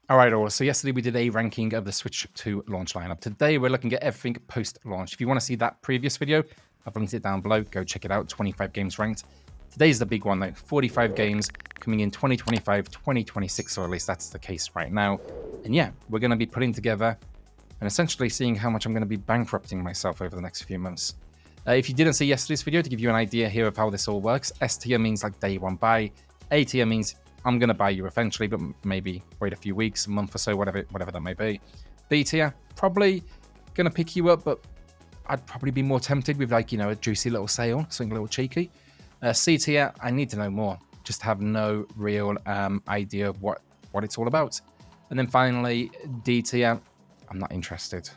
Alright, all. So yesterday we did a ranking of the Switch 2 launch lineup. Today we're looking at everything post-launch. If you want to see that previous video, I've linked it down below. Go check it out. 25 games ranked. Today's the big one though. 45 games coming in 2025, 2026, or at least that's the case right now. And yeah, we're going to be putting together and essentially seeing how much I'm going to be bankrupting myself over the next few months. If you didn't see yesterday's video, to give you an idea here of how this all works, S tier means like day one buy. A tier means I'm going to buy you eventually, but maybe wait a few weeks, a month or so, whatever that may be. B tier, probably going to pick you up, but I'd probably be more tempted with like, a juicy little sale, something a little cheeky. C tier, I need to know more. Just have no real idea of what it's all about. And then finally, D tier, I'm not interested.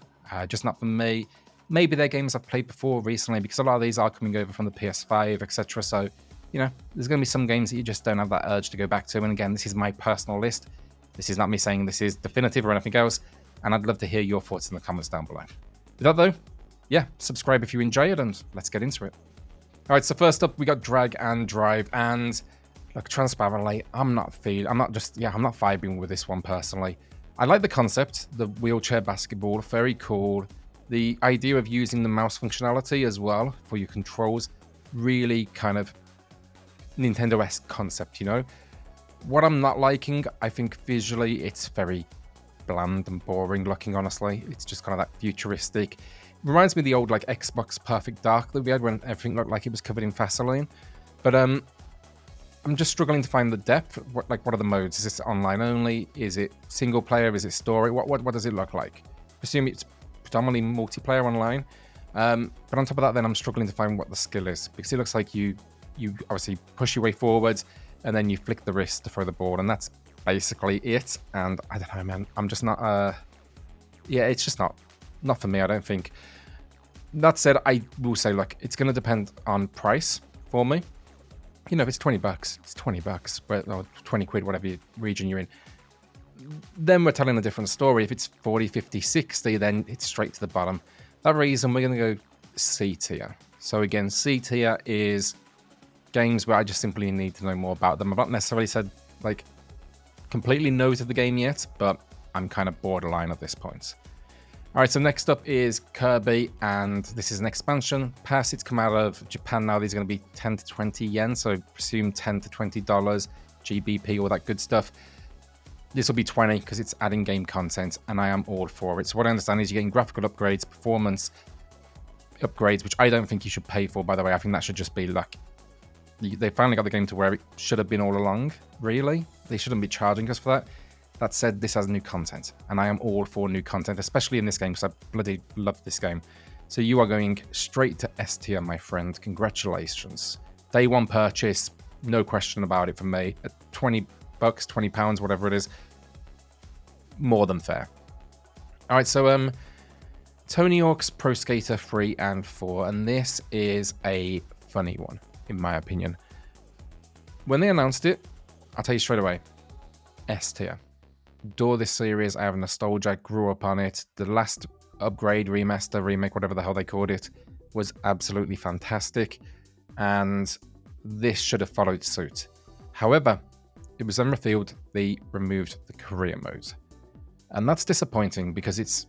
Just not for me. Maybe they're games I've played before recently, because a lot of these are coming over from the PS5, etc. So, there's going to be some games that you just don't have that urge to go back to. And again, this is my personal list. This is not me saying this is definitive or anything else. And I'd love to hear your thoughts in the comments down below. With that though, yeah, subscribe if you enjoy it and let's get into it. All right, so first up, we got Drag and Drive. And look, transparently, I'm not vibing with this one personally. I like the concept, the wheelchair basketball, very cool. The idea of using the mouse functionality as well for your controls, really kind of Nintendo-esque concept, What I'm not liking, I think visually it's very bland and boring looking, honestly. It's just kind of that futuristic. It reminds me of the old like Xbox Perfect Dark that we had when everything looked like it was covered in Vaseline. But I'm just struggling to find the depth. What are the modes? Is this online only? Is it single player? Is it story? What does it look like? I presume it's predominantly multiplayer online. But on top of that, then I'm struggling to find what the skill is, because it looks like you obviously push your way forwards and then you flick the wrist to throw the ball, and that's basically it. And I don't know, man, I'm just not it's just not for me, I don't think. That said, I will say, look, it's going to depend on price for me. If it's $20, it's $20, or 20 quid, whatever region you're in, then we're telling a different story. If it's 40, 50, 60, then it's straight to the bottom. That reason, we're going to go C tier. So again, C tier is games where I just simply need to know more about them. I've not necessarily said like completely no to the game yet, but I'm kind of borderline at this point. All right, so next up is Kirby, and this is an expansion pass. It's come out of Japan now. These are going to be 10 to 20 yen, so presume $10 to $20, GBP, all that good stuff. This will be 20 because it's adding game content, and I am all for it. So what I understand is you're getting graphical upgrades, performance upgrades, which I don't think you should pay for, by the way. I think that should just be luck. They finally got the game to where it should have been all along, really. They shouldn't be charging us for that. That said, this has new content, and I am all for new content, especially in this game, because I bloody love this game. So you are going straight to S tier, my friend. Congratulations. Day one purchase, no question about it for me. At $20, £20, whatever it is, more than fair. All right, so Tony Hawk's Pro Skater 3 and 4, and this is a funny one, in my opinion. When they announced it, I'll tell you straight away, S tier. Adore this series. I have nostalgia, grew up on it. The last upgrade, remaster, remake, whatever the hell they called it, was absolutely fantastic, and this should have followed suit. However, it was then revealed they removed the career mode, and that's disappointing because it's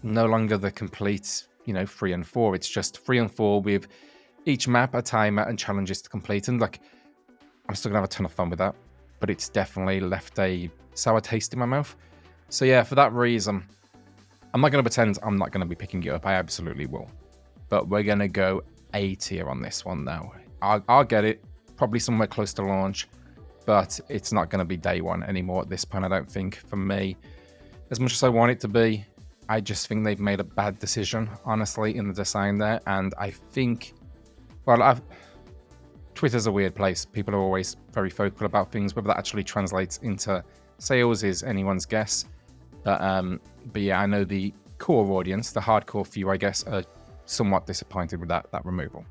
no longer the complete 3 and 4. It's just 3 and 4 with each map a timer and challenges to complete, and like, I'm still gonna have a ton of fun with that, but it's definitely left a sour taste in my mouth. So yeah, for that reason, I'm not going to pretend I'm not going to be picking it up. I absolutely will. But we're going to go A tier on this one now. I'll get it, probably somewhere close to launch, but it's not going to be day one anymore at this point, I don't think, for me. As much as I want it to be, I just think they've made a bad decision, honestly, in the design there. And I think, Twitter's a weird place. People are always very vocal about things. Whether that actually translates into sales is anyone's guess. But yeah, I know the core audience, the hardcore few, I guess, are somewhat disappointed with that removal.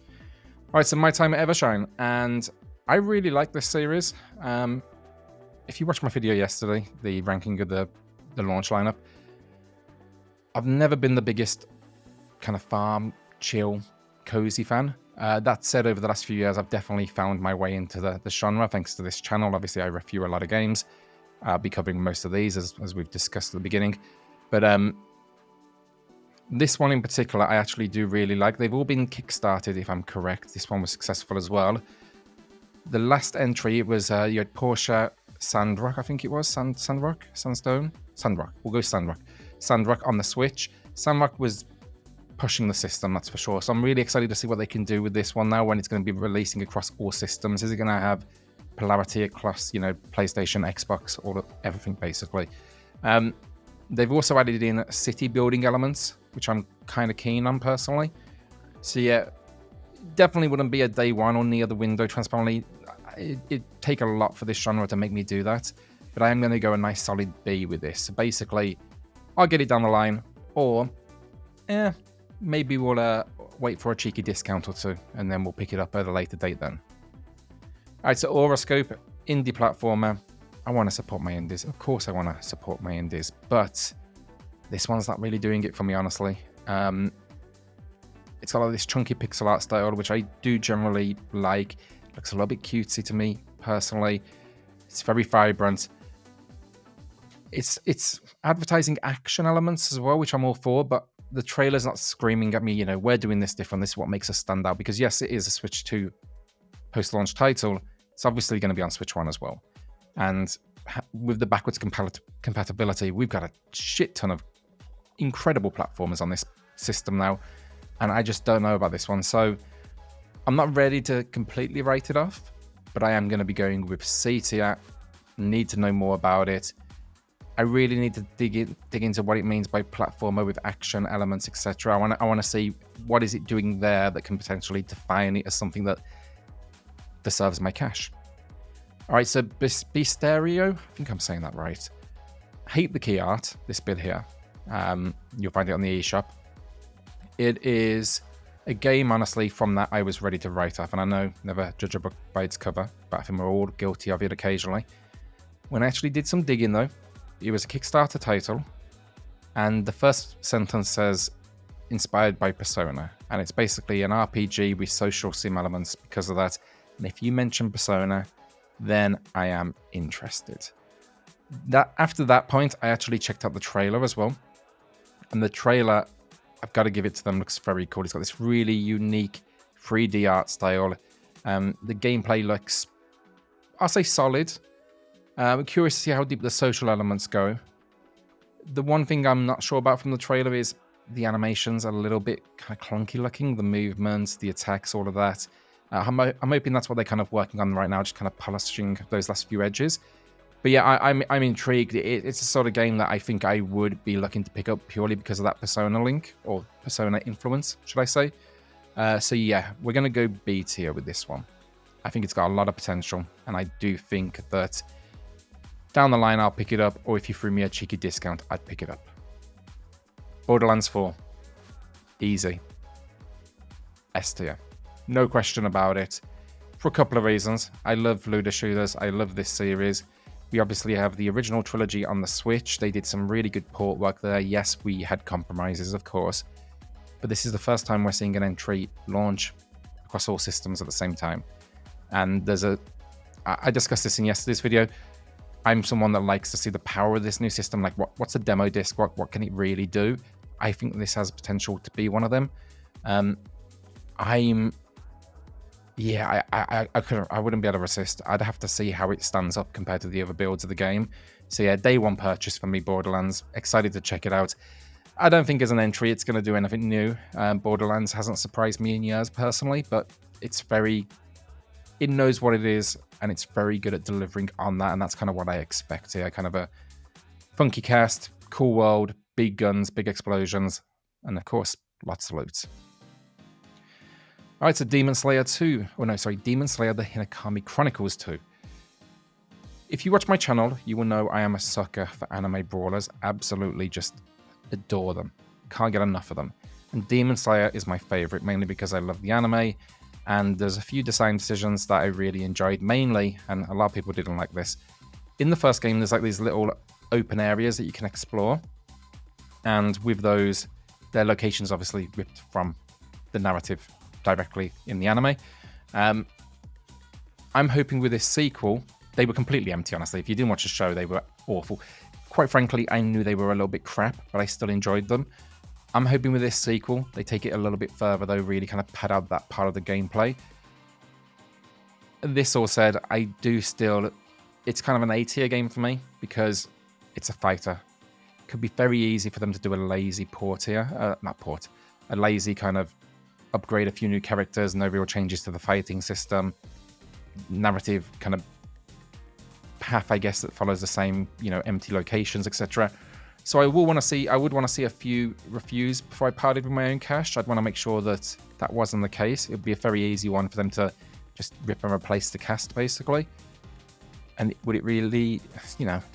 All right, so my time at Evershine, and I really like this series. If you watched my video yesterday, the ranking of the launch lineup, I've never been the biggest kind of farm, chill, cozy fan. That said, over the last few years, I've definitely found my way into the genre thanks to this channel. Obviously, I review a lot of games. I'll be covering most of these as we've discussed at the beginning. But this one in particular, I actually do really like. They've all been kickstarted, if I'm correct. This one was successful as well. The last entry was you had Porsche Sandrock, I think it was. Sandrock? Sandstone? Sandrock. We'll go Sandrock. Sandrock on the Switch. Sandrock was pushing the system, that's for sure. So I'm really excited to see what they can do with this one now when it's going to be releasing across all systems. Is it going to have polarity across, PlayStation, Xbox, everything basically? They've also added in city building elements, which I'm kind of keen on personally. So yeah, definitely wouldn't be a day one or near the window transparently. It'd take a lot for this genre to make me do that, but I am going to go a nice solid B with this. So basically, I'll get it down the line, or maybe we'll wait for a cheeky discount or two, and then we'll pick it up at a later date then. Alright, so Auroscope, indie platformer. I want to support my indies. Of course I want to support my indies, but this one's not really doing it for me, honestly. It's got like this chunky pixel art style, which I do generally like. Looks a little bit cutesy to me, personally. It's very vibrant. It's advertising action elements as well, which I'm all for, but the trailer's not screaming at me, we're doing this different. This is what makes us stand out. Because yes, it is a Switch 2 post-launch title. It's obviously going to be on Switch 1 as well. And with the backwards compatibility, we've got a shit ton of incredible platformers on this system now. And I just don't know about this one. So I'm not ready to completely write it off, but I am going to be going with C tier. Need to know more about it. I really need to dig into what it means by platformer with action elements, etc. I want to see what is it doing there that can potentially define it as something that deserves my cash. All right, so Bisterio, I think I'm saying that right. Hate the key art, this bit here. You'll find it on the eShop. It is a game, honestly, from that I was ready to write off. And I know, never judge a book by its cover, but I think we're all guilty of it occasionally. When I actually did some digging, though, it was a Kickstarter title. And the first sentence says, inspired by Persona. And it's basically an RPG with social sim elements because of that. And if you mention Persona, then I am interested. After that point, I actually checked out the trailer as well. And the trailer, I've got to give it to them, looks very cool. It's got this really unique 3D art style. The gameplay looks, I'll say, solid. I'm curious to see how deep the social elements go. The one thing I'm not sure about from the trailer is the animations are a little bit kind of clunky looking. The movements, the attacks, all of that. I'm hoping that's what they're kind of working on right now, just kind of polishing those last few edges. But yeah, I'm intrigued. It's a sort of game that I think I would be looking to pick up purely because of that Persona link, or Persona influence, should I say. So yeah, we're going to go B tier with this one. I think it's got a lot of potential, and I do think that down the line I'll pick it up, or if you threw me a cheeky discount, I'd pick it up. Borderlands 4. Easy. S tier. No question about it. For a couple of reasons. I love looter shooters. I love this series. We obviously have the original trilogy on the Switch. They did some really good port work there. Yes, we had compromises, of course. But this is the first time we're seeing an entry launch across all systems at the same time. And I discussed this in yesterday's video. I'm someone that likes to see the power of this new system. Like, what's a demo disc? What can it really do? I think this has potential to be one of them. I wouldn't be able to resist. I'd have to see how it stands up compared to the other builds of the game. So yeah, day one purchase for me, Borderlands. Excited to check it out. I don't think as an entry it's going to do anything new. Borderlands hasn't surprised me in years personally, but it knows what it is, and it's very good at delivering on that, and that's kind of what I expect here. Kind of a funky cast, cool world, big guns, big explosions, and of course, lots of loot. Alright, so Demon Slayer 2. Oh no, sorry, Demon Slayer The Hinokami Chronicles 2. If you watch my channel, you will know I am a sucker for anime brawlers. Absolutely just adore them. Can't get enough of them. And Demon Slayer is my favorite, mainly because I love the anime, and there's a few design decisions that I really enjoyed, mainly, and a lot of people didn't like this. In the first game, there's like these little open areas that you can explore, and with those, their locations obviously ripped from the narrative directly in the anime. I'm hoping with this sequel, they were completely empty, honestly. If you didn't watch the show, they were awful. Quite frankly, I knew they were a little bit crap, but I still enjoyed them. I'm hoping with this sequel, they take it a little bit further, though, really kind of pad out that part of the gameplay. This all said, I do still... It's kind of an A-tier game for me, because it's a fighter. It could be very easy for them to do a lazy port here. A lazy kind of upgrade a few new characters, no real changes to the fighting system. Narrative kind of path, I guess, that follows the same, empty locations, etc. So I would want to see a few reviews before I parted with my own cash. I'd want to make sure that that wasn't the case. It would be a very easy one for them to just rip and replace the cast, basically. And would it really,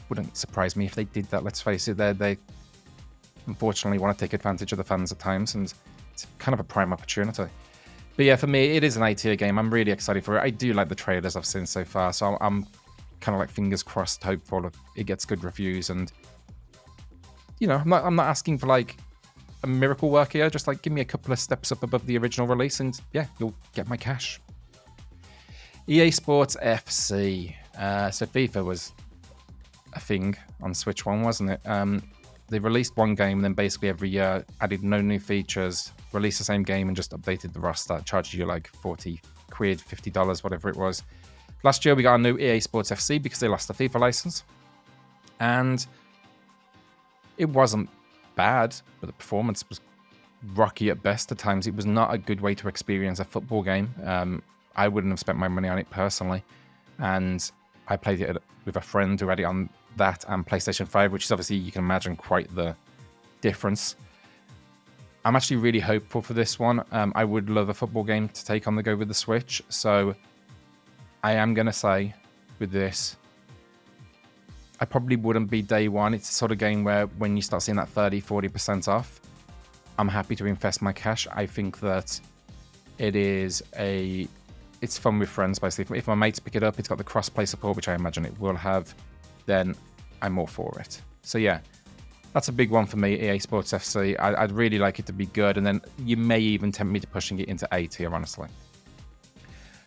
wouldn't surprise me if they did that. Let's face it, they unfortunately want to take advantage of the fans at times, and it's kind of a prime opportunity. But yeah, for me, it is an A-tier game. I'm really excited for it. I do like the trailers I've seen so far, so I'm kind of like fingers crossed, hopeful it gets good reviews. And I'm not asking for like a miracle work here. Just like give me a couple of steps up above the original release, and yeah, you'll get my cash. EA Sports FC. So FIFA was a thing on Switch 1, wasn't it? They released one game and then basically every year added no new features, released the same game and just updated the roster, charged you like 40 quid, $50, whatever it was. Last year we got a new EA Sports FC because they lost the FIFA license. And it wasn't bad, but the performance was rocky at best at times. It was not a good way to experience a football game. I wouldn't have spent my money on it personally. And I played it with a friend who had it on that and PlayStation 5, which is obviously, you can imagine, quite the difference. I'm actually really hopeful for this one. I would love a football game to take on the go with the Switch. So I am going to say with this, I probably wouldn't be day one. It's the sort of game where when you start seeing that 30-40% off, I'm happy to invest my cash. I think that it's fun with friends, basically. If my mates pick it up, it's got the cross-play support, which I imagine it will have, then I'm all for it. So yeah, that's a big one for me, EA Sports FC. I'd really like it to be good, and then you may even tempt me to pushing it into A tier, honestly.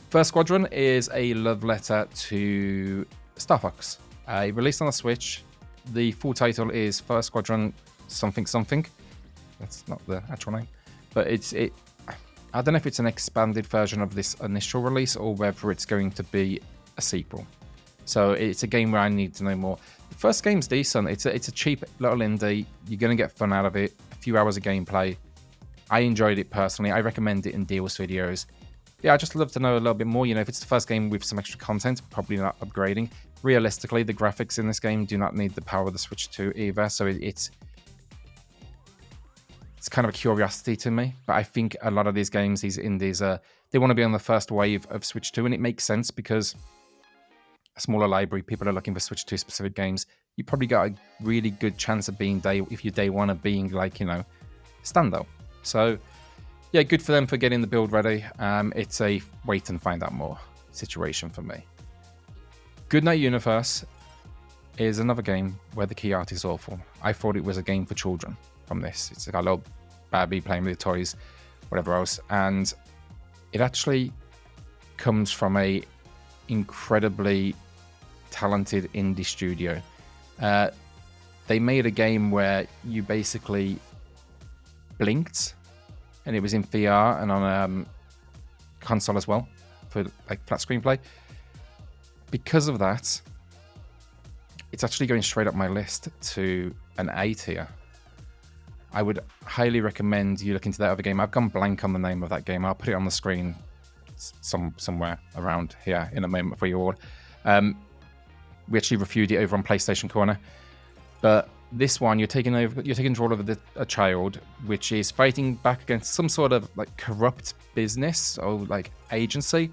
First Squadron is a love letter to Star Fox. Released on the Switch. The full title is First Squadron something something. That's not the actual name, but I don't know if it's an expanded version of this initial release or whether it's going to be a sequel. So it's a game where I need to know more. The first game's decent. It's a cheap little indie. You're going to get fun out of it. A few hours of gameplay. I enjoyed it personally. I recommend it in deals videos. Yeah, I'd just love to know a little bit more. If it's the first game with some extra content, probably not upgrading. Realistically, the graphics in this game do not need the power of the Switch 2 either. So it's kind of a curiosity to me, but I think a lot of these games, these indies, they want to be on the first wave of Switch 2, and it makes sense because a smaller library, people are looking for Switch 2 specific games. You probably got a really good chance of being if you're day one of being like, standout. So yeah, good for them for getting the build ready. It's a wait and find out more situation for me. Goodnight Universe is another game where the key art is awful. I thought it was a game for children from this. It's got a little Barbie playing with the toys, whatever else, and it actually comes from a incredibly talented indie studio. They made a game where you basically blinked, and it was in VR and on console as well for like flat screen play. Because of that, it's actually going straight up my list to an A tier. I would highly recommend you look into that other game. I've gone blank on the name of that game. I'll put it on the screen somewhere around here in a moment for you all. We actually reviewed it over on PlayStation Corner. But this one, you're taking control of a child, which is fighting back against some sort of like corrupt business or like agency,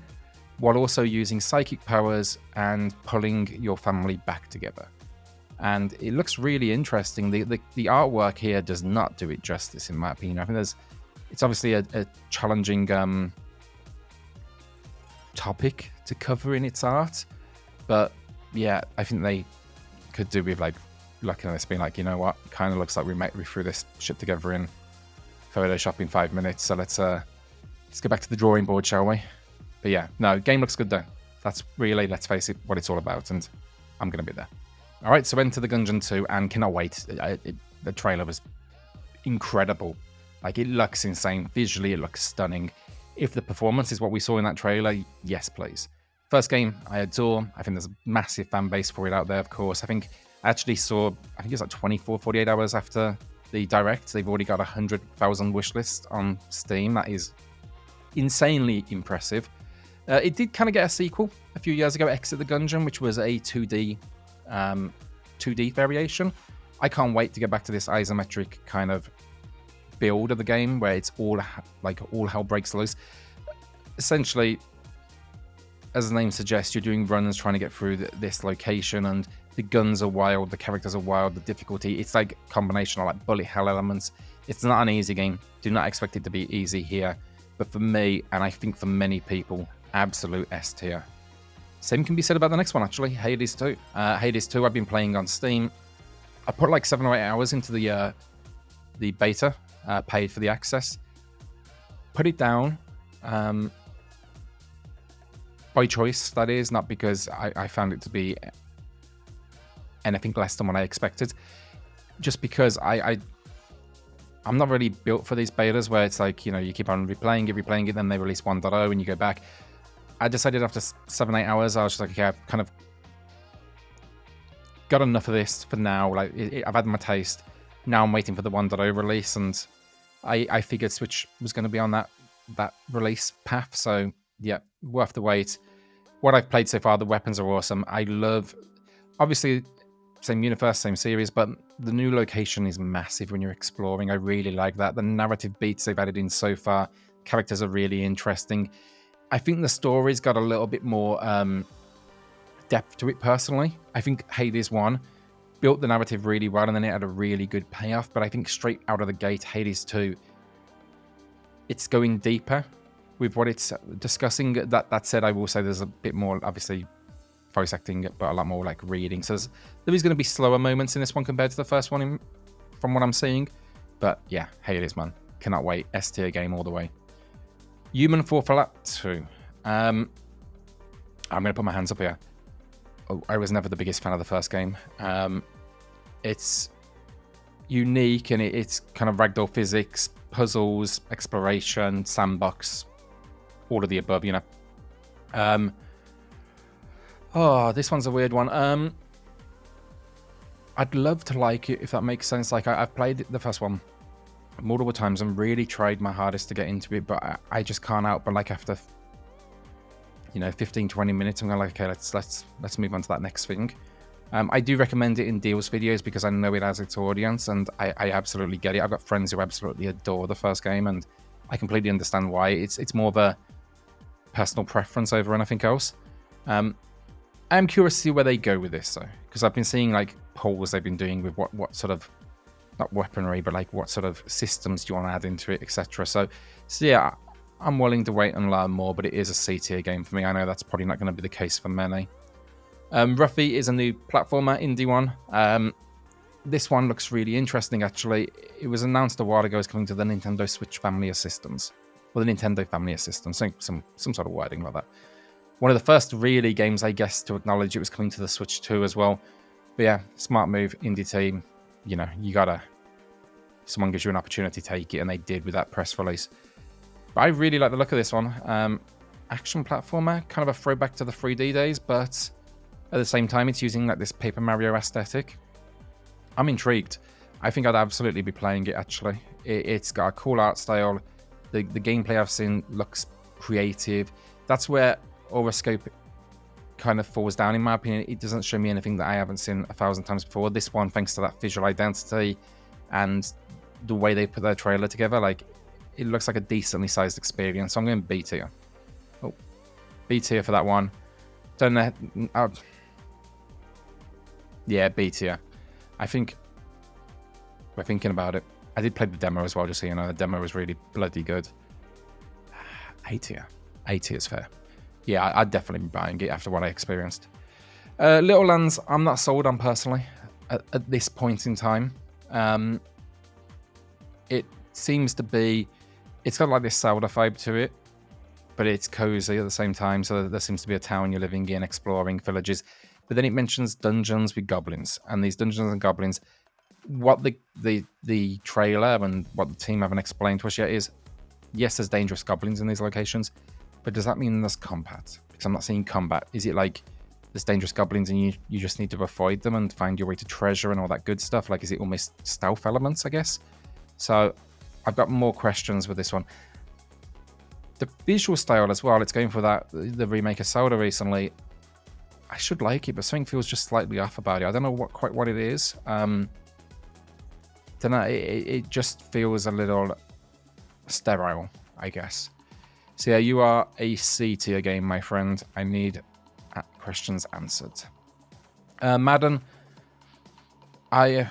while also using psychic powers and pulling your family back together. And it looks really interesting. The artwork here does not do it justice, in my opinion. I think it's obviously a challenging topic to cover in its art, but yeah, I think they could do with like looking at this, being like, you know what, kind of looks like we threw this shit together in Photoshop in 5 minutes. So let's go back to the drawing board, shall we? But yeah, no, game looks good though. That's really, let's face it, what it's all about, and I'm gonna be there. All right, so Enter the Gungeon 2, and cannot wait. The trailer was incredible. Like, it looks insane. Visually, it looks stunning. If the performance is what we saw in that trailer, yes, please. First game, I adore. I think there's a massive fan base for it out there, of course. I think I actually saw, I think it's like 24, 48 hours after the Direct, they've already got 100,000 wishlist on Steam. That is insanely impressive. It did kind of get a sequel a few years ago, Exit the Gungeon, which was a 2D variation. I can't wait to get back to this isometric kind of build of the game where it's all hell breaks loose. Essentially, as the name suggests, you're doing runs trying to get through this location, and the guns are wild, the characters are wild, the difficulty, it's like a combination of like bullet hell elements. It's not an easy game. Do not expect it to be easy here. But for me, and I think for many people, absolute S tier. Same can be said about the next one, actually, Hades 2. Hades 2 I've been playing on Steam. I put like 7 or 8 hours into the beta, paid for the access. Put it down by choice, that is, not because I found it to be anything less than what I expected. Just because I'm not really built for these betas where it's like, you know, you keep on replaying it, then they release 1.0 and you go back. I decided after 7-8 hours, I was just like, okay, I've kind of got enough of this for now. Like, I've had my taste. Now I'm waiting for the 1.0 release, and I figured Switch was going to be on that release path. So yeah, worth the wait. What I've played so far, the weapons are awesome. I love, obviously, same universe, same series, but the new location is massive when you're exploring. I really like that. The narrative beats they've added in so far, characters are really interesting. I think the story's got a little bit more depth to it, personally. I think Hades 1 built the narrative really well, and then it had a really good payoff. But I think straight out of the gate, Hades 2, it's going deeper with what it's discussing. That said, I will say there's a bit more, obviously, voice acting, but a lot more like reading. So there is going to be slower moments in this one compared to the first one, from what I'm seeing. But yeah, Hades, man. Cannot wait. S tier game all the way. Human Fall Flat 2. I'm going to put my hands up here. Oh, I was never the biggest fan of the first game. It's unique, and it's kind of ragdoll physics, puzzles, exploration, sandbox, all of the above, you know. Oh, this one's a weird one. I'd love to like it, if that makes sense. Like, I've played the first one multiple times and really tried my hardest to get into it, but I just can't out. But like after, you know, 15-20 minutes, I'm going like, okay, let's move on to that next thing. I do recommend it in deals videos because I know it has its audience, and I absolutely get it. I've got friends who absolutely adore the first game, and I completely understand why. It's more of a personal preference over anything else. I'm curious to see where they go with this, though, because I've been seeing like polls they've been doing with what sort of, not weaponry, but like what sort of systems do you want to add into it, etc. So yeah, I'm willing to wait and learn more, but it is a C tier game for me. I know that's probably not going to be the case for many. Ruffy is a new platformer, indie one. This one looks really interesting, actually. It was announced a while ago as coming to the Nintendo Switch family of systems. Well, the Nintendo family of systems, some sort of wording like that. One of the first really games, I guess, to acknowledge it was coming to the Switch 2 as well. But yeah, smart move, indie team. You know, you gotta, someone gives you an opportunity, take it, and they did with that press release. But I really like the look of this one. Action platformer, kind of a throwback to the 3D days, but at the same time, it's using like this Paper Mario aesthetic. I'm intrigued. I think I'd absolutely be playing it, actually. It's got a cool art style. The gameplay I've seen looks creative. That's where Horoscope kind of falls down, in my opinion. It doesn't show me anything that I haven't seen 1,000 times before. This one, thanks to that visual identity and the way they put their trailer together, like, it looks like a decently sized experience. So I'm going B tier. Oh, B tier for that one. Don't know. Yeah, B tier. I think we're thinking about it. I did play the demo as well, just so you know. The demo was really bloody good. A tier. A tier is fair. Yeah, I'd definitely be buying it after what I experienced. Little Lands, I'm not sold on personally at this point in time. It seems to be, it's got like this Zelda vibe to it, but it's cozy at the same time. So there seems to be a town you're living in, exploring villages. but then it mentions dungeons with goblins, and these dungeons and goblins, what the trailer and what the team haven't explained to us yet is, yes, there's dangerous goblins in these locations, but does that mean there's combat? Because I'm not seeing combat. Is it like there's dangerous goblins and you just need to avoid them and find your way to treasure and all that good stuff? Like, is it almost stealth elements, I guess? So I've got more questions with this one. The visual style as well, it's going for that, the remake of Zelda recently. I should like it, but something feels just slightly off about it. I don't know quite what it is. Don't know, it just feels a little sterile, I guess. So yeah, you are a C tier game, my friend. I need questions answered. Madden, for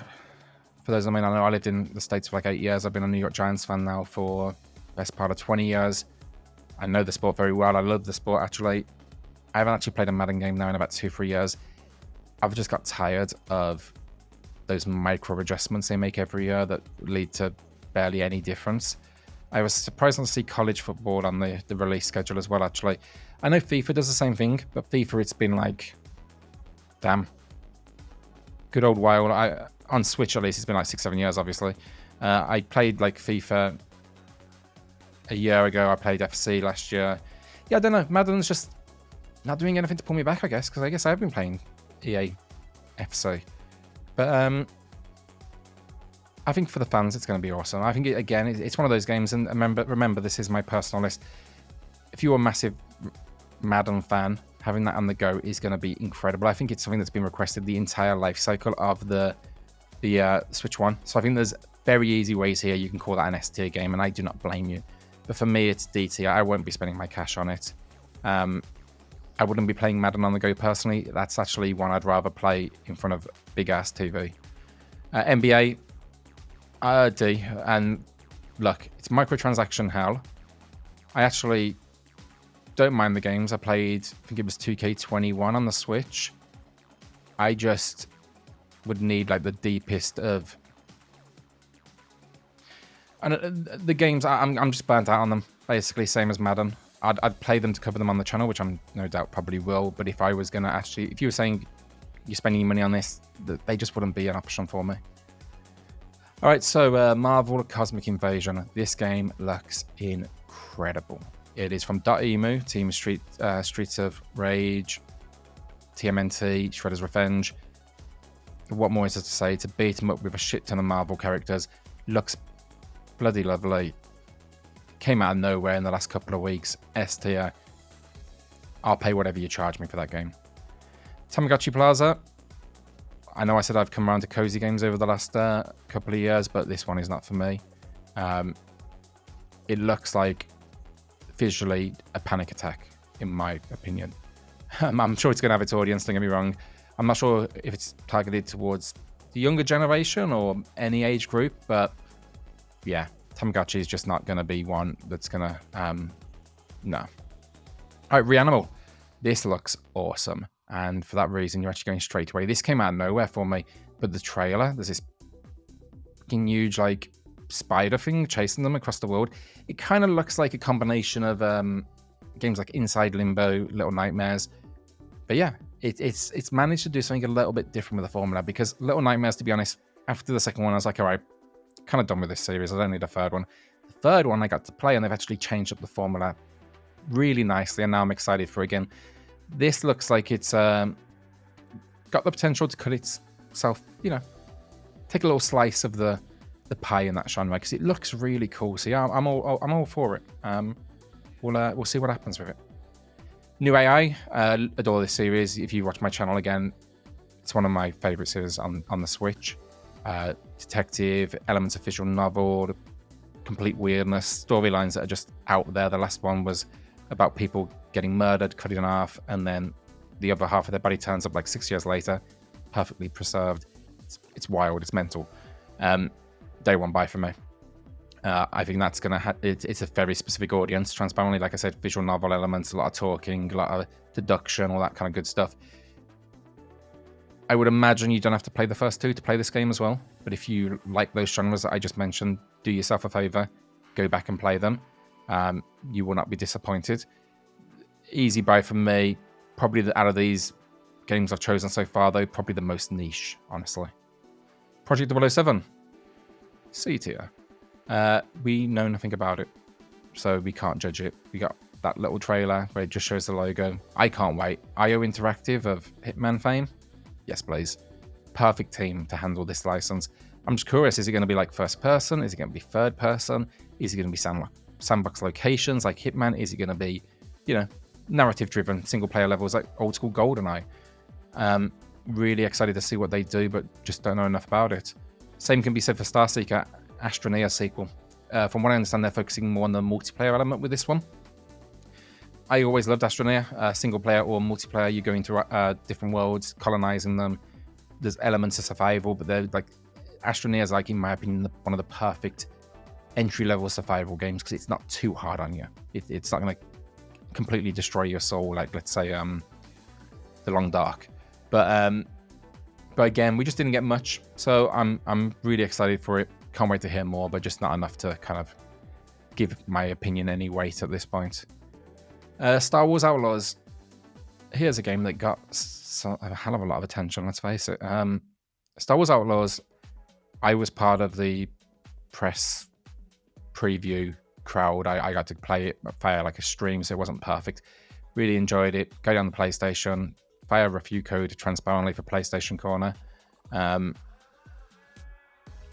those that may not know, I lived in the States for like 8 years. I've been a New York Giants fan now for the best part of 20 years. I know the sport very well. I love the sport, actually. I haven't actually played a Madden game now in about 2-3 years. I've just got tired of those micro adjustments they make every year that lead to barely any difference. I was surprised to see college football on the release schedule as well, actually. I know FIFA does the same thing, but FIFA, it's been like, damn. Good old while. On Switch, at least, it's been like 6-7 years, obviously. I played like FIFA a year ago. I played FC last year. Yeah, I don't know. Madden's just not doing anything to pull me back, I guess, because I guess I've been playing EA FC. But I think for the fans, it's going to be awesome. I think, it's one of those games, and remember, this is my personal list. If you're a massive Madden fan, having that on the go is going to be incredible. I think it's something that's been requested the entire life cycle of the Switch One. So I think there's very easy ways here you can call that an S tier game, and I do not blame you. But for me, it's D tier. I won't be spending my cash on it. I wouldn't be playing Madden on the go personally. That's actually one I'd rather play in front of big-ass TV. NBA, D. And look, it's microtransaction hell. I actually don't mind the games. I played, I think it was 2K21 on the Switch. I just would need like the deepest of... And the games, I'm just burnt out on them. Basically, same as Madden. I'd play them to cover them on the channel, which I'm no doubt probably will. But if I was going to actually... If you were saying you're spending money on this, they just wouldn't be an option for me. All right, so Marvel Cosmic Invasion. This game looks incredible. It is from .emu, Team Streets of Rage, TMNT, Shredder's Revenge. What more is there to say? To beat 'em up with a shit ton of Marvel characters. Looks bloody lovely. Came out of nowhere in the last couple of weeks. S tier. I'll pay whatever you charge me for that game. Tamagotchi Plaza. I know I said I've come around to cozy games over the last couple of years, but this one is not for me. It looks like visually a panic attack, in my opinion. I'm sure it's going to have its audience, don't get me wrong. I'm not sure if it's targeted towards the younger generation or any age group, but yeah, Tamagotchi is just not going to be one that's going to, no. All right, Reanimal. This looks awesome. And for that reason, you're actually going straight away. This came out of nowhere for me, but the trailer, there's this fucking huge, like, spider thing chasing them across the world. It kind of looks like a combination of games like Inside Limbo, Little Nightmares. But yeah, it's managed to do something a little bit different with the formula, because Little Nightmares, to be honest, after the second one, I was like, all right, kind of done with this series. I don't need a third one. The third one I got to play, and they've actually changed up the formula really nicely, and now I'm excited for it again. This looks like it's got the potential to cut itself, you know, take a little slice of the pie in that genre, because it looks really cool. So yeah, I'm all for it. We'll see what happens with it. New AI, adore this series. If you watch my channel again, it's one of my favorite series on the Switch. Detective, elements of visual novel, complete weirdness, storylines that are just out there. The last one was about people getting murdered, cut in half, and then the other half of their body turns up like 6 years later, perfectly preserved. It's wild. It's mental. Day one buy for me. I think that's going to it's a very specific audience. Transparently, like I said, visual novel elements, a lot of talking, a lot of deduction, all that kind of good stuff. I would imagine you don't have to play the first two to play this game as well. But if you like those genres that I just mentioned, do yourself a favor, go back and play them. You will not be disappointed. Easy buy for me. Probably out of these games I've chosen so far, though, probably the most niche, honestly. Project 007. C tier. We know nothing about it, so we can't judge it. We got that little trailer where it just shows the logo. I can't wait. IO Interactive of Hitman fame? Yes, please. Perfect team to handle this license. I'm just curious, is it going to be like first person? Is it going to be third person? Is it going to be sandbox locations like Hitman? Is it going to be, you know, narrative driven single player levels like old school GoldenEye? Really excited to see what they do, but just don't know enough about it. Same can be said for Starseeker Astroneer sequel. From what I understand, they're focusing more on the multiplayer element with this one. I always loved Astroneer, single player or multiplayer. You go into different worlds, colonizing them. There's elements of survival, but they're like Astroneer is, like, in my opinion, one of the perfect entry-level survival games because it's not too hard on you. It's not going to completely destroy your soul, like, let's say, The Long Dark. But again, we just didn't get much, so I'm really excited for it. Can't wait to hear more, but just not enough to kind of give my opinion any weight at this point. Star Wars Outlaws. Here's a game that got a hell of a lot of attention, let's face it. Star Wars Outlaws, I was part of the press preview crowd. I got to play it via like a stream, so it wasn't perfect. Really enjoyed it. Go down the PlayStation, via review code transparently for PlayStation Corner.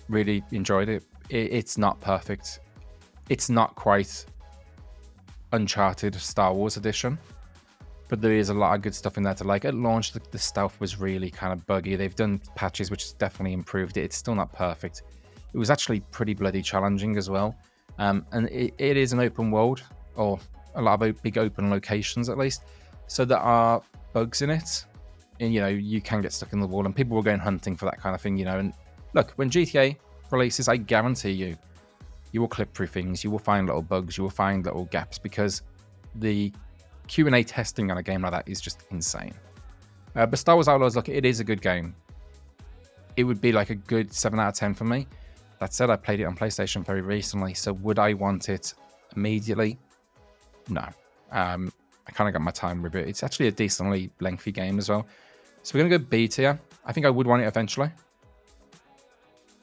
Really enjoyed it. It's not perfect. It's not quite Uncharted Star Wars edition, but there is a lot of good stuff in there to like. At launch, the stealth was really kind of buggy. They've done patches which has definitely improved it. It's still not perfect. It was actually pretty bloody challenging as well. And it is an open world, or a lot of big open locations at least. So there are bugs in it, and you know, you can get stuck in the wall, and people were going hunting for that kind of thing, you know. And look, when GTA releases, I guarantee you will clip through things, you will find little bugs, you will find little gaps, because the Q&A testing on a game like that is just insane. But Star Wars Outlaws, look, it is a good game. It would be like a good 7 out of 10 for me. That said, I played it on PlayStation very recently, so would I want it immediately? No. I kind of got my time with it. It's actually a decently lengthy game as well. So we're going to go B tier. I think I would want it eventually,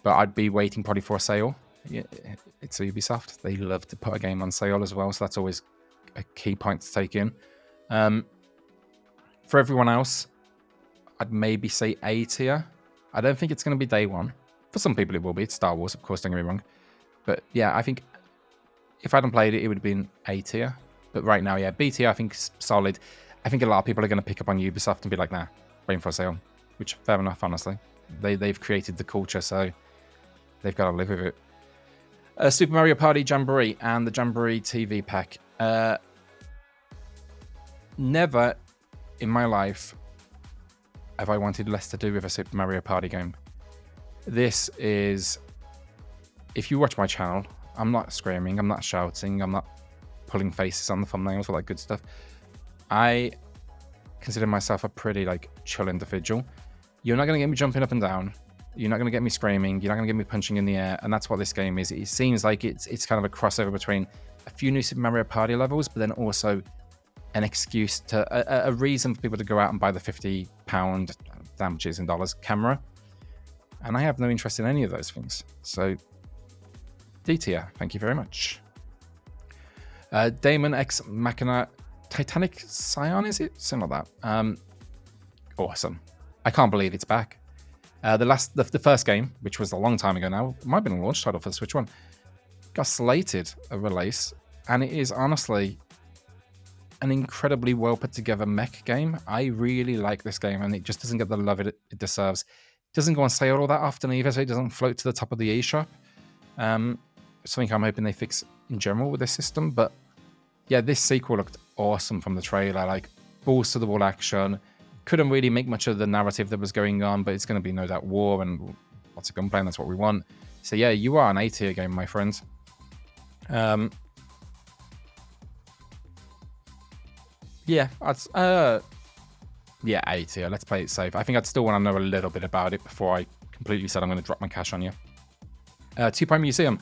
but I'd be waiting probably for a sale. Yeah, it's Ubisoft. They love to put a game on sale as well, so that's always a key point to take in. For everyone else, I'd maybe say A tier. I don't think it's going to be day one. For some people it will be. It's Star Wars, of course, don't get me wrong. But yeah, I think if I hadn't played it, it would have been A tier. But right now, yeah, B tier I think is solid. I think a lot of people are going to pick up on Ubisoft and be like, nah, waiting for a sale. Which, fair enough, honestly. They've created the culture, so they've got to live with it. Super Mario Party Jamboree and the Jamboree TV pack. Never in my life have I wanted less to do with a Super Mario Party game. This is... If you watch my channel, I'm not screaming, I'm not shouting, I'm not pulling faces on the thumbnails, all that good stuff. I consider myself a pretty, like, chill individual. You're not going to get me jumping up and down. You're not going to get me screaming. You're not going to get me punching in the air. And that's what this game is. It seems like it's kind of a crossover between a few new Super Mario Party levels, but then also an excuse to a reason for people to go out and buy the £50 damages in dollars camera. And I have no interest in any of those things. So D tier, thank you very much. Daemon X Machina Titanic Scion, is it? Something like that. Awesome. I can't believe it's back. The first game, which was a long time ago now, might have been a launch title for the Switch One, got slated a release, and it is honestly an incredibly well put together mech game. I really like this game, and it just doesn't get the love it deserves. It doesn't go on sale all that often either, so it doesn't float to the top of the eShop. Something I'm hoping they fix in general with this system, but yeah, this sequel looked awesome from the trailer, like balls to the wall action. Couldn't really make much of the narrative that was going on, but it's going to be no doubt war and lots of gunplay, and that's what we want. So yeah, you are an A tier game, my friend. Yeah, yeah, A tier. Let's play it safe. I think I'd still want to know a little bit about it before I completely said I'm going to drop my cash on you. Two Point Museum.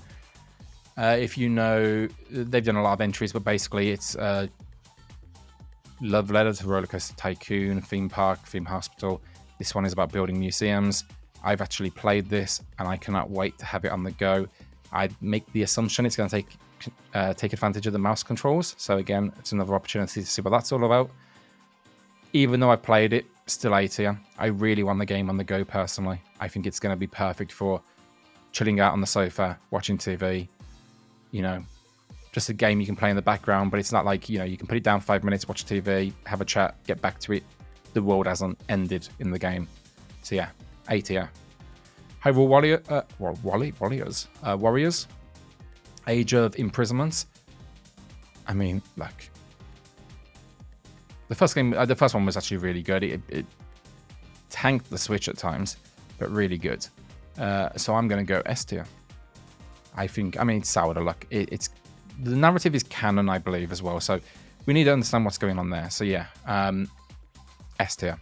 If you know, they've done a lot of entries, but basically it's love letter to Roller Coaster Tycoon, Theme Park, Theme Hospital. This one is about building museums. I've actually played this and I cannot wait to have it on the go. I'd make the assumption it's going to take advantage of the mouse controls. So again, it's another opportunity to see what that's all about. Even though I've played it, still A tier. I really want the game on the go personally. I think it's going to be perfect for chilling out on the sofa, watching TV, you know, just a game you can play in the background, but it's not like, you know, you can put it down 5 minutes, watch TV, have a chat, get back to it. The world hasn't ended in the game. So yeah, A tier. Hyrule Warriors. Age of Imprisonment. I mean, like, the first one was actually really good. It tanked the Switch at times, but really good. So I'm going to go S tier. I mean, it's sour to luck. The narrative is canon, I believe, as well. So we need to understand what's going on there. So yeah, S tier.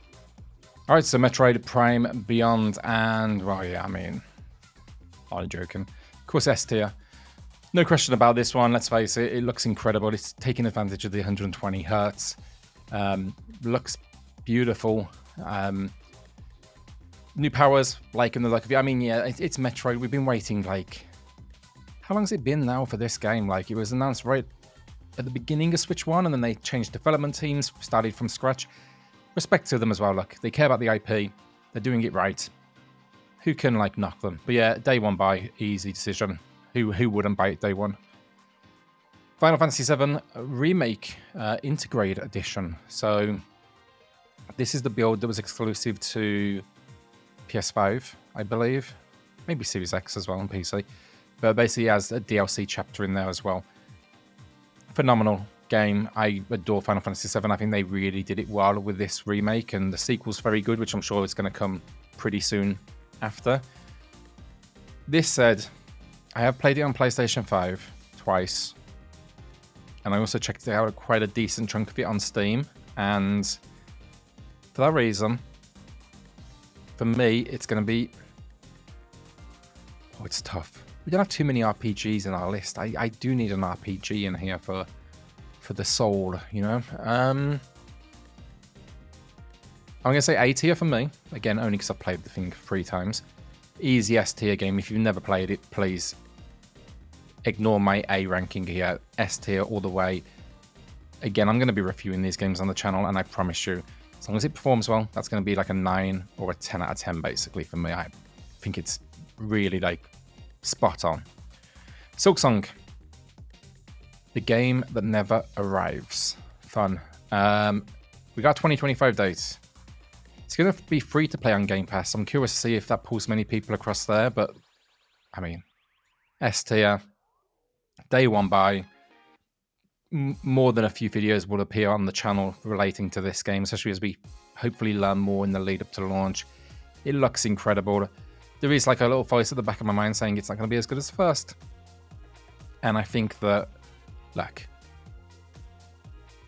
All right, so Metroid Prime Beyond, and well, yeah, I mean, I'm joking. Of course, S tier. No question about this one. Let's face it, it looks incredible. It's taking advantage of the 120 hertz. Looks beautiful. New powers, liking the look of it. I mean, yeah, it's Metroid. We've been waiting like, how long has it been now for this game? Like, it was announced right at the beginning of Switch 1, and then they changed development teams, started from scratch. Respect to them as well. Look, they care about the IP. They're doing it right. Who can, like, knock them? But yeah, day one buy, easy decision. Who wouldn't buy it day one? Final Fantasy VII Remake Integrate Edition. So this is the build that was exclusive to PS5, I believe. Maybe Series X as well on PC. But basically it has a DLC chapter in there as well. Phenomenal game. I adore Final Fantasy VII. I think they really did it well with this remake, and the sequel's very good, which I'm sure is going to come pretty soon after. This said, I have played it on PlayStation 5 twice, and I also checked it out quite a decent chunk of it on Steam, and for that reason, for me, it's going to be... Oh, it's tough. We don't have too many RPGs in our list. I do need an RPG in here for the soul, you know? I'm going to say A tier for me. Again, only because I've played the thing 3 times. Easy S tier game. If you've never played it, please ignore my A ranking here. S tier all the way. Again, I'm going to be reviewing these games on the channel, and I promise you, as long as it performs well, that's going to be like a 9 or a 10 out of 10 basically for me. I think it's really like spot on. Silksong. The game that never arrives. Fun. We got 2025 dates. It's going to be free to play on Game Pass. I'm curious to see if that pulls many people across there, but I mean, S tier, day one buy. More than a few videos will appear on the channel relating to this game, especially as we hopefully learn more in the lead up to launch. It looks incredible. There is like a little voice at the back of my mind saying it's not going to be as good as the first. And I think that, like,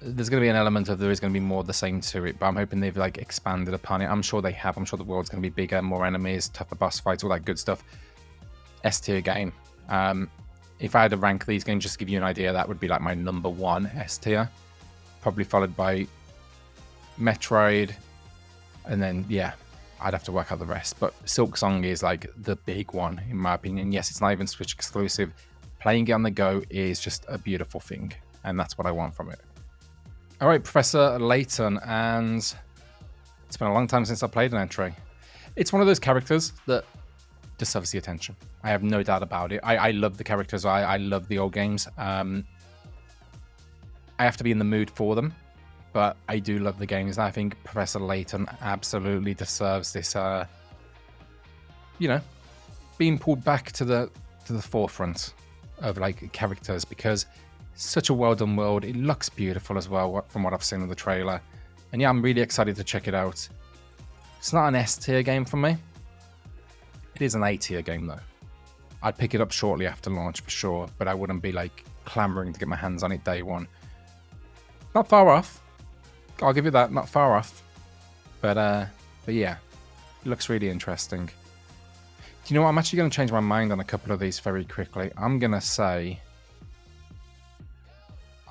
there's going to be an element of there is going to be more of the same to it, but I'm hoping they've like expanded upon it. I'm sure they have. I'm sure the world's going to be bigger, more enemies, tougher boss fights, all that good stuff. S tier game. If I had to rank these games, just to give you an idea, that would be like my number 1 S tier. Probably followed by Metroid. And then, yeah, I'd have to work out the rest. But Silksong is like the big one, in my opinion. Yes, it's not even Switch exclusive. Playing it on the go is just a beautiful thing. And that's what I want from it. All right, Professor Layton. And it's been a long time since I played an entry. It's one of those characters that deserves the attention. I have no doubt about it. I love the characters. I love the old games. I have to be in the mood for them, but I do love the games. I think Professor Layton absolutely deserves this, you know, being pulled back to the forefront of like characters, because it's such a well done world. It looks beautiful as well from what I've seen of the trailer, and yeah, I'm really excited to check it out. It's not an S tier game for me. It is an A tier game though. I'd pick it up shortly after launch for sure, but I wouldn't be like clamoring to get my hands on it day one. Not far off. I'll give you that. Not far off. But yeah, it looks really interesting. Do you know what? I'm actually going to change my mind on a couple of these very quickly. I'm going to say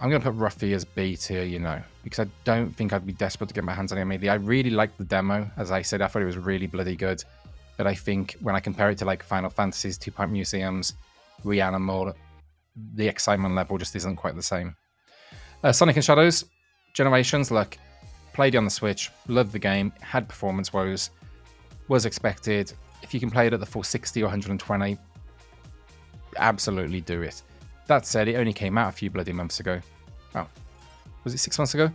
I'm going to put Ruffy as B tier, you know, because I don't think I'd be desperate to get my hands on it immediately. I really liked the demo. As I said, I thought it was really bloody good. But I think when I compare it to like Final Fantasies, Two Point Museums, Reanimal, the excitement level just isn't quite the same. Sonic and Shadows, Generations, look, played it on the Switch, loved the game, had performance woes, was expected. If you can play it at the full 60 or 120, absolutely do it. That said, it only came out a few bloody months ago. Oh, was it 6 months ago?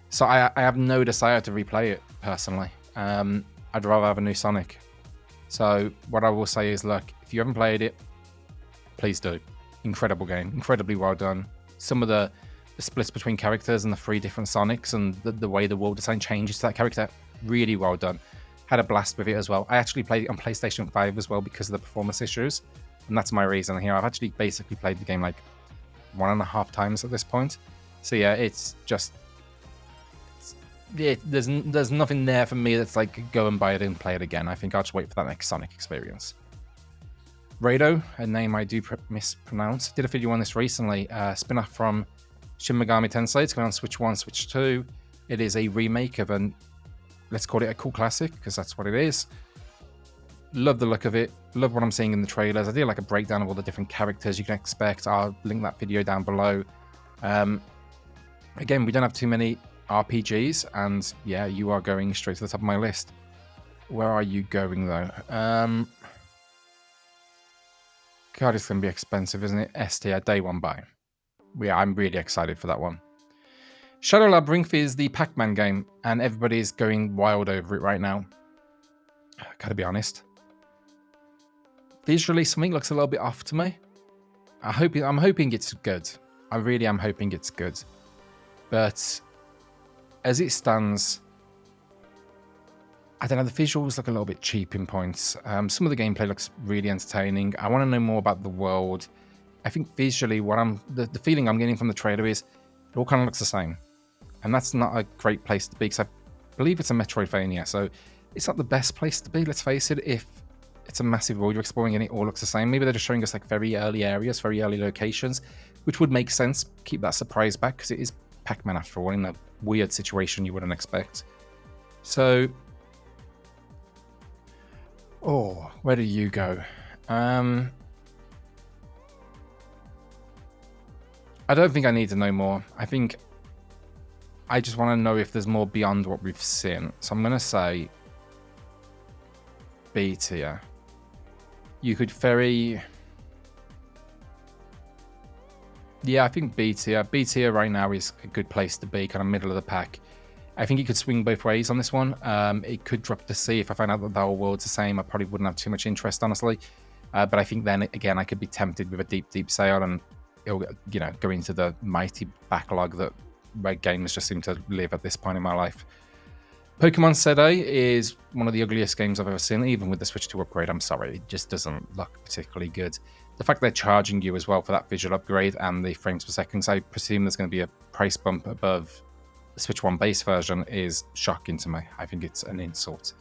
So I have no desire to replay it, personally. I'd rather have a new Sonic. So what I will say is, look, if you haven't played it, please do. Incredible game, incredibly well done. Some of the splits between characters and the 3 different Sonics and the way the world design changes to that character, really well done. Had a blast with it as well. I actually played it on PlayStation 5 as well because of the performance issues. And that's my reason here. I've actually basically played the game like 1.5 times at this point. So yeah, it's just... there's nothing there for me that's like, go and buy it and play it again. I think I'll just wait for that next Sonic experience. RAIDOU, a name I do mispronounce. Did a video on this recently. Spin-off from Shin Megami Tensei. It's going on Switch 1, Switch 2. It is a remake of an... let's call it a cool classic, because that's what it is. Love the look of it. Love what I'm seeing in the trailers. I did like a breakdown of all the different characters you can expect. I'll link that video down below. Again, we don't have too many RPGs, and yeah, you are going straight to the top of my list. Where are you going, though? God, it's going to be expensive, isn't it? S tier, day one buy. Yeah, I'm really excited for that one. Shadow Labyrinth is the Pac-Man game, and everybody's going wild over it right now. Gotta be honest. Visually, something looks a little bit off to me. I'm hoping it's good. I really am hoping it's good. But as it stands, I don't know, the visuals look a little bit cheap in points. Some of the gameplay looks really entertaining. I want to know more about the world. I think visually, the feeling I'm getting from the trailer is it all kind of looks the same. And that's not a great place to be, because I believe it's a Metroidvania, so it's not the best place to be, let's face it, if it's a massive world you're exploring and it all looks the same. Maybe they're just showing us like very early areas, very early locations, which would make sense. Keep that surprise back, because it is Pac-Man after all, in a weird situation you wouldn't expect. So, oh, where do you go? I don't think I need to know more. I think I just want to know if there's more beyond what we've seen. So I'm going to say B tier. You could very... yeah, I think B tier. B tier right now is a good place to be, kind of middle of the pack. I think it could swing both ways on this one. It could drop to C. If I find out that the whole world's the same, I probably wouldn't have too much interest, honestly. But I think then, again, I could be tempted with a deep, deep sale and it'll, you know, go into the mighty backlog that games just seem to live at this point in my life. Pokemon Sedai is one of the ugliest games I've ever seen, even with the Switch 2 upgrade. I'm sorry, it just doesn't look particularly good. The fact they're charging you as well for that visual upgrade and the frames per second, so I presume there's going to be a price bump above the Switch 1 base version, is shocking to me. I think it's an insult.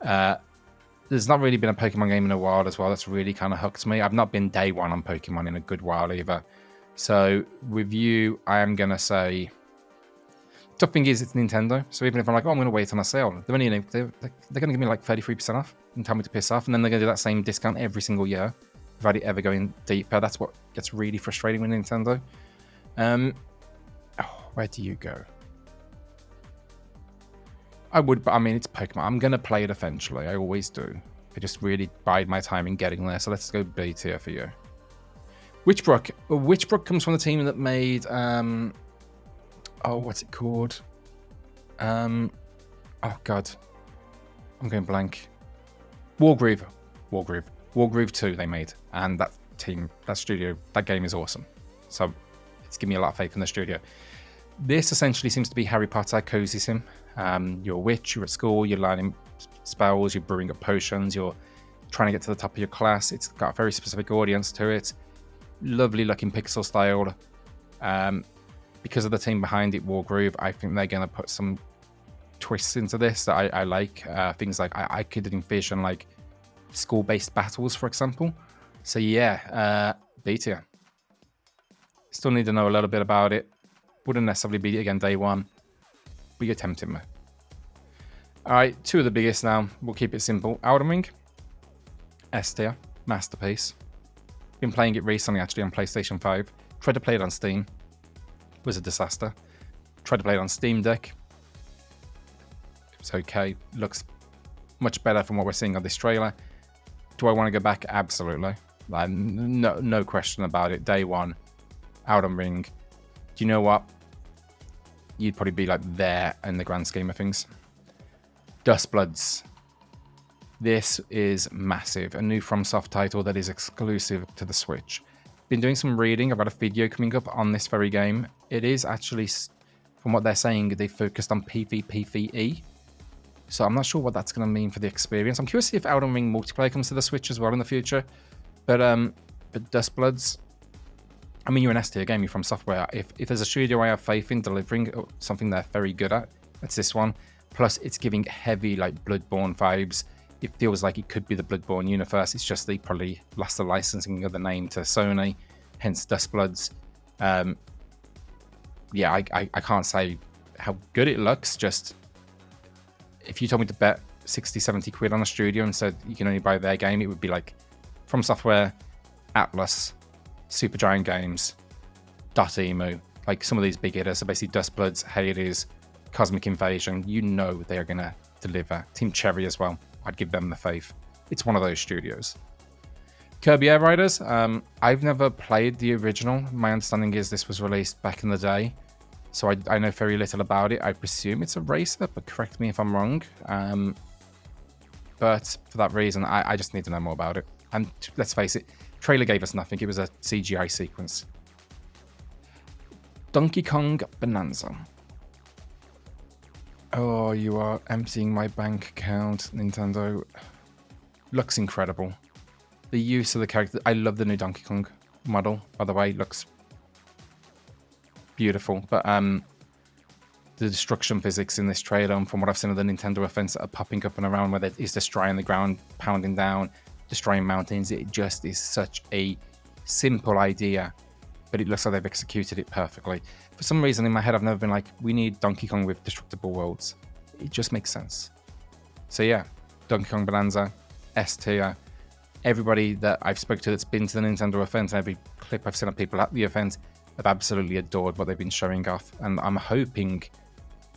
There's not really been a Pokemon game in a while as well that's really kind of hooked me. I've not been day one on Pokemon in a good while either. So with you, I am going to say... tough thing is, it's Nintendo. So even if I'm like, oh, I'm going to wait on a sale, they're going to give me like 33% off and tell me to piss off. And then they're going to do that same discount every single year without it ever going deeper. That's what gets really frustrating with Nintendo. Where do you go? I would, but I mean, it's Pokemon. I'm going to play it eventually. I always do. I just really bide my time in getting there. So let's go B tier for you. Witchbrook. Witchbrook comes from the team that made... oh, what's it called? Oh, God. I'm going blank. Wargroove 2 they made. And that team, that studio, that game is awesome. So it's given me a lot of faith in the studio. This essentially seems to be Harry Potter Cozy Sim. You're a witch, you're at school, you're learning spells, you're brewing up potions, you're trying to get to the top of your class. It's got a very specific audience to it. Lovely looking pixel style. Because of the team behind it, Wargroove, I think they're going to put some twists into this that I like. Things like I could envision like school-based battles, for example. So yeah, B tier. Still need to know a little bit about it. Wouldn't necessarily be, again, day one, but you're tempting me. All right, two of the biggest now. We'll keep it simple. Elden Ring, S tier, masterpiece. Been playing it recently, actually, on PlayStation 5. Tried to play it on Steam. Was a disaster. Tried to play it on Steam Deck. It was okay. Looks much better from what we're seeing on this trailer. Do I want to go back? Absolutely. Like, no question about it. Day one, Elden Ring. Do you know what? You'd probably be like there in the grand scheme of things. Dustbloods. This is massive. A new FromSoft title that is exclusive to the Switch. Been doing some reading about a video coming up on this very game. It is actually, from what they're saying, they focused on PvPvE. So I'm not sure what that's going to mean for the experience. I'm curious to see if Elden Ring multiplayer comes to the Switch as well in the future. But Dustbloods, I mean, you're an S tier game, you're from software. If there's a studio I have faith in delivering something they're very good at, it's this one. Plus, it's giving heavy, like, Bloodborne vibes. It feels like it could be the Bloodborne universe. It's just they probably lost the licensing of the name to Sony, hence Dustbloods. Yeah, I can't say how good it looks. Just, if you told me to bet 60, 70 quid on a studio and said you can only buy their game, it would be like From Software, Atlas, Supergiant Games, Dotemu, like some of these big hitters. So basically Dustbloods, Hades, Cosmic Invasion, you know they are going to deliver. Team Cherry as well. I'd give them the faith. It's one of those studios. Kirby Air Riders. I've never played the original. My understanding is this was released back in the day. So I know very little about it. I presume it's a racer, but correct me if I'm wrong. But for that reason, I just need to know more about it. And let's face it, trailer gave us nothing. It was a CGI sequence. Donkey Kong Bananza. Oh, you are emptying my bank account, Nintendo. Looks incredible. The use of the character. I love the new Donkey Kong model, by the way. Looks beautiful. But the destruction physics in this trailer, and from what I've seen of the Nintendo events that are popping up and around, where it is destroying the ground, pounding down, destroying mountains, it just is such a simple idea, but it looks like they've executed it perfectly. For some reason in my head, I've never been like, we need Donkey Kong with destructible worlds. It just makes sense. So yeah, Donkey Kong Bonanza, S tier. Everybody that I've spoken to that's been to the Nintendo event, and every clip I've seen of people at the event, have absolutely adored what they've been showing off. And I'm hoping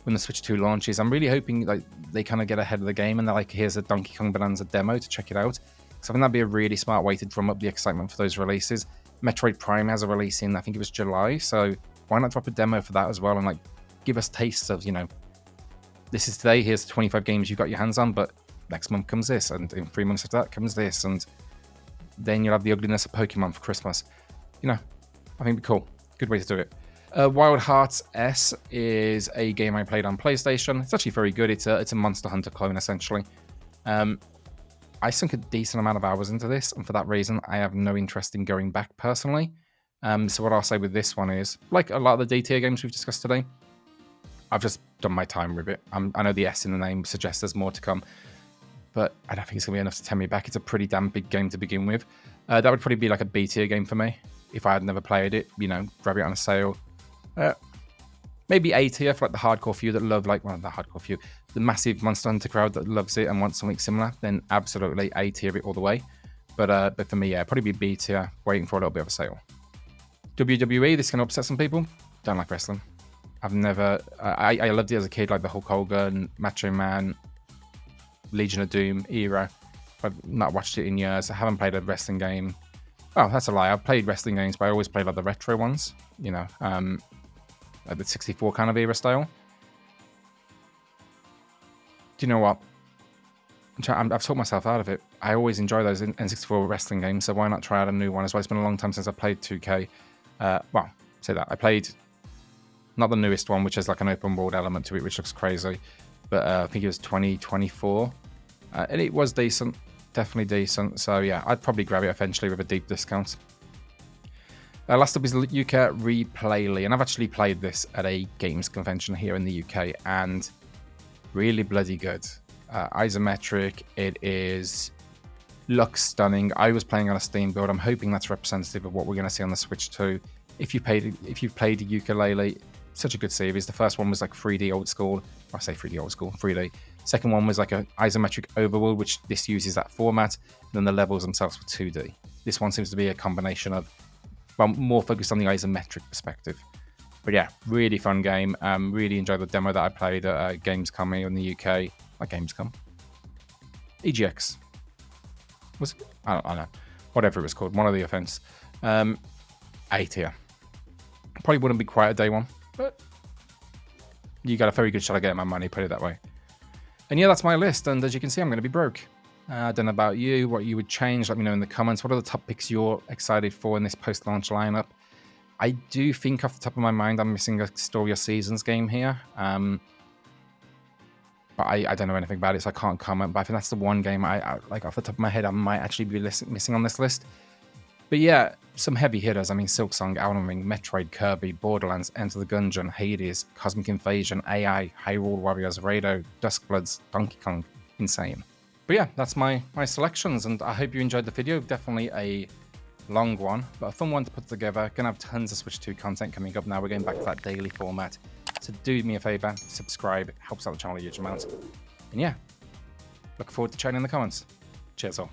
when the Switch 2 launches, I'm really hoping like they kind of get ahead of the game and they're like, here's a Donkey Kong Bonanza demo to check it out. So I think that'd be a really smart way to drum up the excitement for those releases. Metroid Prime has a release in, I think it was July, so why not drop a demo for that as well and like give us tastes of, you know, this is today, here's 25 games you've got your hands on, but next month comes this, and in 3 months after that comes this, and then you'll have the ugliness of Pokemon for Christmas. You know, I think it'd be cool. Good way to do it. Wild Hearts S is a game I played on PlayStation. It's actually very good. It's a Monster Hunter clone, essentially. I sunk a decent amount of hours into this, and for that reason, I have no interest in going back personally. So what I'll say with this one is, like a lot of the D-tier games we've discussed today, I've just done my time with it. I know the S in the name suggests there's more to come, but I don't think it's going to be enough to tempt me back. It's a pretty damn big game to begin with. That would probably be like a B-tier game for me. If I had never played it, you know, grab it on a sale. Maybe A tier for like the hardcore few that love, like, well, the hardcore few, the massive Monster Hunter crowd that loves it and wants something similar, then absolutely A tier it all the way. But for me, yeah, probably be B tier, waiting for a little bit of a sale. WWE, this can upset some people. Don't like wrestling. I've never, I loved it as a kid, like the Hulk Hogan, Macho Man, Legion of Doom era. I've not watched it in years. I haven't played a wrestling game. Oh, that's a lie. I've played wrestling games, but I always played like the retro ones, you know, like the 64 kind of era style. Do you know what? I've talked myself out of it. I always enjoy those N64 wrestling games, so why not try out a new one as well? It's been a long time since I played 2K. Well, say that. I played not the newest one, which has like an open world element to it, which looks crazy, but I think it was 2024. And it was decent. Definitely decent. So yeah, I'd probably grab it eventually with a deep discount. Last up is UK Replayly, and I've actually played this at a games convention here in the UK, and really bloody good. Isometric, it is, looks stunning. I was playing on a Steam build. I'm hoping that's representative of what we're going to see on the Switch 2. If you've played Ukulele, such a good series. The first one was like 3D old school. I say 3D old school, 3D. Second one was like an isometric overworld, which this uses that format. And then the levels themselves were 2D. This one seems to be a combination of, well, more focused on the isometric perspective. But yeah, really fun game. Really enjoyed the demo that I played at Gamescom in the UK. Not Gamescom. EGX. Was it? I don't know. Whatever it was called. One of the events. 8 here. Probably wouldn't be quite a day one, but you got a very good shot of getting my money, put it that way. And yeah, that's my list. And as you can see, I'm going to be broke. I don't know about you, what you would change. Let me know in the comments. What are the top picks you're excited for in this post-launch lineup? I do think off the top of my mind, I'm missing a Story of Seasons game here. But I don't know anything about it, so I can't comment. But I think that's the one game I like off the top of my head, I might actually be missing on this list. But yeah, some heavy hitters. I mean, Silksong, Elden Ring, Metroid, Kirby, Borderlands, Enter the Gungeon, Hades, Cosmic Invasion, AI, Hyrule Warriors, RAIDOU, Duskbloods, Donkey Kong. Insane. But yeah, that's my selections, and I hope you enjoyed the video. Definitely a long one, but a fun one to put together. Gonna have tons of Switch 2 content coming up now. We're going back to that daily format. So do me a favor, subscribe. It helps out the channel a huge amount. And yeah, look forward to chatting in the comments. Cheers all.